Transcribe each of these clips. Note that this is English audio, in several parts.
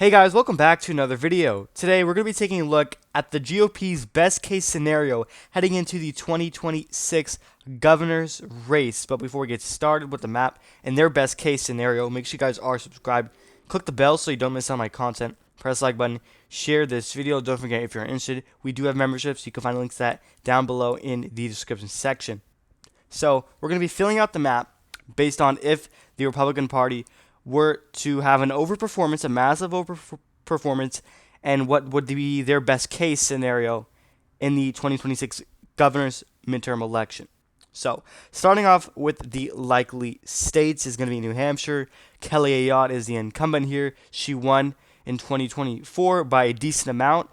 Hey guys, welcome back to another video. Today we're going to be taking a look at the GOP's best case scenario heading into the 2026 governor's race. But before we get started with the map and their best case scenario, make sure you guys are subscribed. Click the bell so you don't miss out on my content. Press the like button. Share this video. Don't forget, if you're interested, we do have memberships. You can find links to that down below in the description section. So we're going to be filling out the map based on if the Republican Party were to have an overperformance, a massive overperformance, and what would be their best case scenario in the 2026 governor's midterm election. So, starting off with the likely states is going to be New Hampshire. Kelly Ayotte is the incumbent here. She won in 2024 by a decent amount.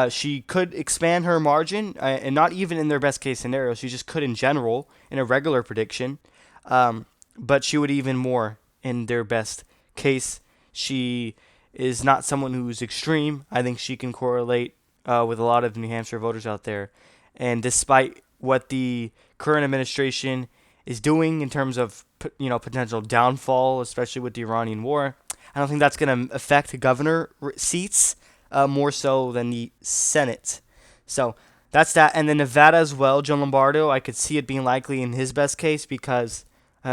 She could expand her margin, and not even in their best case scenario. She just could in general, in a regular prediction. But she would even more in their best case. She is not someone who's extreme. I think she can correlate with a lot of New Hampshire voters out there. And despite what the current administration is doing in terms of potential downfall, especially with the Iranian war, I don't think that's going to affect governor seats more so than the Senate. So that's that. And then Nevada as well, Joe Lombardo, I could see it being likely in his best case because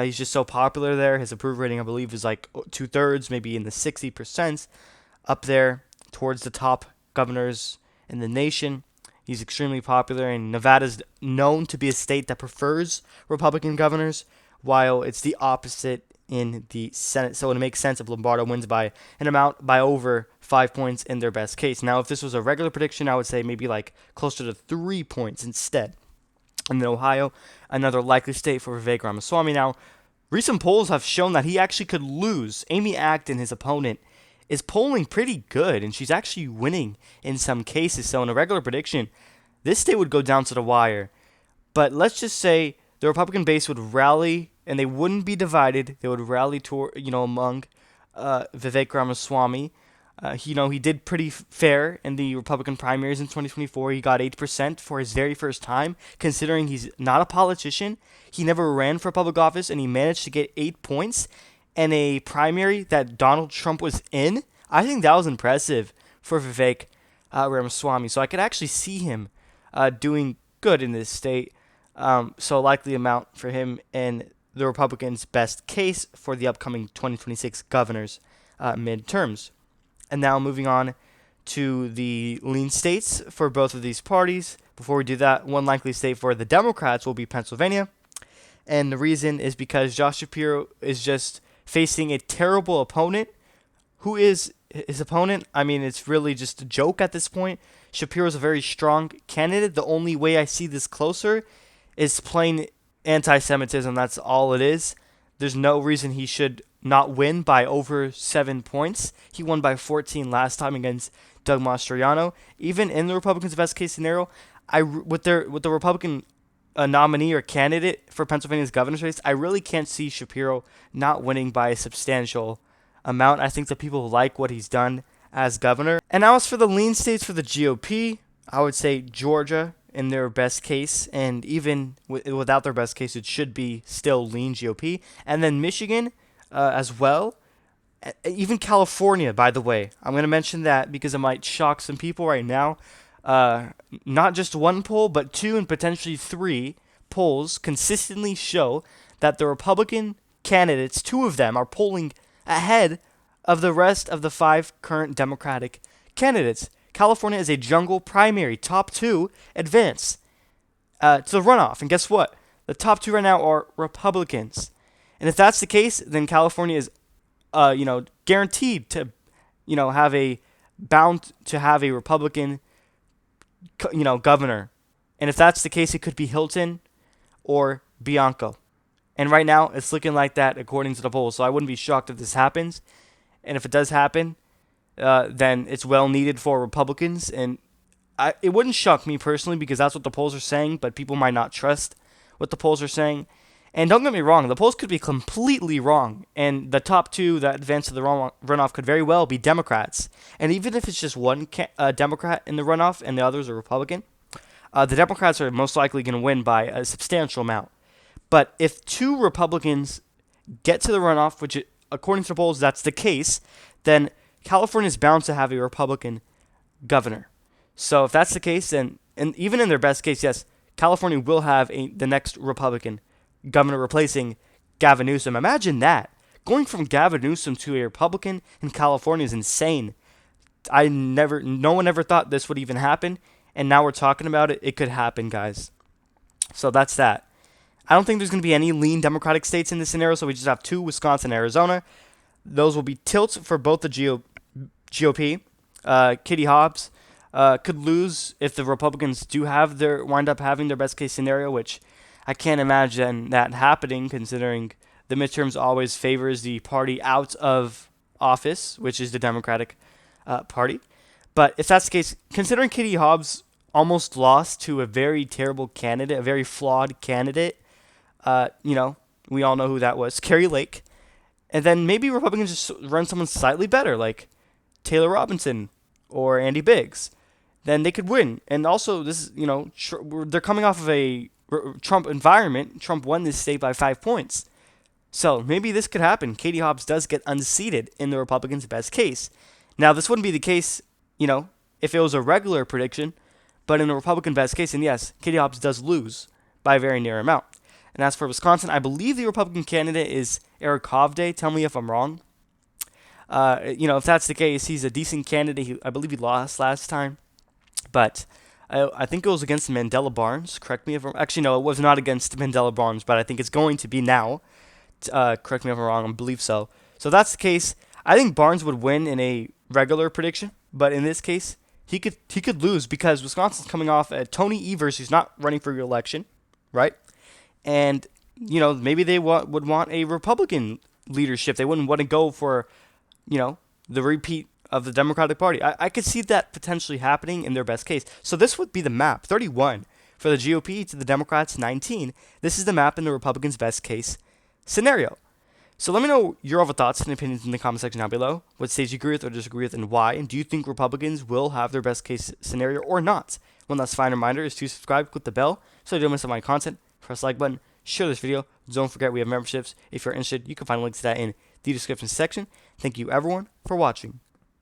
he's just so popular there. His approval rating, I believe, is like 2/3, maybe in the 60%, up there towards the top governors in the nation. He's extremely popular, and Nevada's known to be a state that prefers Republican governors, while it's the opposite in the Senate. So it makes sense if Lombardo wins by an amount by over 5 points in their best case. Now, if this was a regular prediction, I would say maybe like closer to 3 points instead. And then Ohio, another likely state for Vivek Ramaswamy. Now, recent polls have shown that he actually could lose. Amy Acton, his opponent, is polling pretty good, and she's actually winning in some cases. So in a regular prediction, this state would go down to the wire. But let's just say the Republican base would rally, and they wouldn't be divided. They would rally among Vivek Ramaswamy. He did pretty fair in the Republican primaries in 2024. He got 8% for his very first time, considering he's not a politician. He never ran for public office, and he managed to get 8 points in a primary that Donald Trump was in. I think that was impressive for Vivek Ramaswamy. So I could actually see him doing good in this state. So likely amount for him in the Republicans' best case for the upcoming 2026 governor's midterms. And now moving on to the lean states for both of these parties. Before we do that, one likely state for the Democrats will be Pennsylvania. And the reason is because Josh Shapiro is just facing a terrible opponent. Who is his opponent? I mean, it's really just a joke at this point. Shapiro's a very strong candidate. The only way I see this closer is plain anti-Semitism. That's all it is. There's no reason he should not win by over 7 points. He won by 14 last time against Doug Mastriano. Even in the Republicans' best case scenario, with the Republican nominee or candidate for Pennsylvania's governor's race, I really can't see Shapiro not winning by a substantial amount. I think that people like what he's done as governor. And now as for the lean states for the GOP, I would say Georgia in their best case, and even without their best case, it should be still lean GOP. And then Michigan as well. Even California, by the way. I'm going to mention that because it might shock some people right now. Not just one poll, but 2 and potentially 3 polls consistently show that the Republican candidates, 2 of them, are polling ahead of the rest of the 5 current Democratic candidates. California is a jungle primary. Top 2 advance to the runoff. And guess what? The top 2 right now are Republicans. And if that's the case, then California is, guaranteed to, have a Republican, governor. And if that's the case, it could be Hilton or Bianco. And right now, it's looking like that according to the polls. So I wouldn't be shocked if this happens. And if it does happen, then it's well needed for Republicans. And it wouldn't shock me personally because that's what the polls are saying, but people might not trust what the polls are saying. And don't get me wrong, the polls could be completely wrong, and the top 2 that advance to the runoff could very well be Democrats. And even if it's just one Democrat in the runoff and the others are Republican, the Democrats are most likely going to win by a substantial amount. But if 2 Republicans get to the runoff, which according to the polls that's the case, then California is bound to have a Republican governor. So if that's the case, then, and even in their best case, yes, California will have the next Republican governor replacing Gavin Newsom. Imagine that. Going from Gavin Newsom to a Republican in California is insane. No one ever thought this would even happen, and now we're talking about it. It could happen, guys. So that's that. I don't think there's going to be any lean Democratic states in this scenario, so we just have 2, Wisconsin and Arizona. Those will be tilts for both the GOP. Katie Hobbs could lose if the Republicans do wind up having their best case scenario, which I can't imagine that happening, considering the midterms always favors the party out of office, which is the Democratic Party. But if that's the case, considering Katie Hobbs almost lost to a very terrible candidate, a very flawed candidate, we all know who that was, Carrie Lake. And then maybe Republicans just run someone slightly better, like Taylor Robinson or Andy Biggs. Then they could win. And also, this is, they're coming off of a Trump environment. Trump won this state by 5 points. So maybe this could happen. Katie Hobbs does get unseated in the Republicans' best case. Now, this wouldn't be the case, if it was a regular prediction, but in the Republican best case, and yes, Katie Hobbs does lose by a very near amount. And as for Wisconsin, I believe the Republican candidate is Eric Hovde. Tell me if I'm wrong. If that's the case, he's a decent candidate. I believe he lost last time. But I think it was against Mandela Barnes. Correct me if I'm... Actually, no, it was not against Mandela Barnes, but I think it's going to be now. Correct me if I'm wrong. I believe so. So if that's the case, I think Barnes would win in a regular prediction. But in this case, he could lose because Wisconsin's coming off at Tony Evers, who's not running for re-election, right? And, maybe they would want a Republican leadership. They wouldn't want to go for, the repeat of the Democratic Party. I could see that potentially happening in their best case. So this would be the map. 31 for the GOP to the Democrats, 19. This is the map in the Republicans' best case scenario. So let me know your other thoughts and opinions in the comment section down below. What states you agree with or disagree with and why? And do you think Republicans will have their best case scenario or not? One last fine reminder is to subscribe, click the bell so you don't miss out on my content. Press the like button, share this video. Don't forget we have memberships. If you're interested, you can find links to that in the description section. Thank you everyone for watching.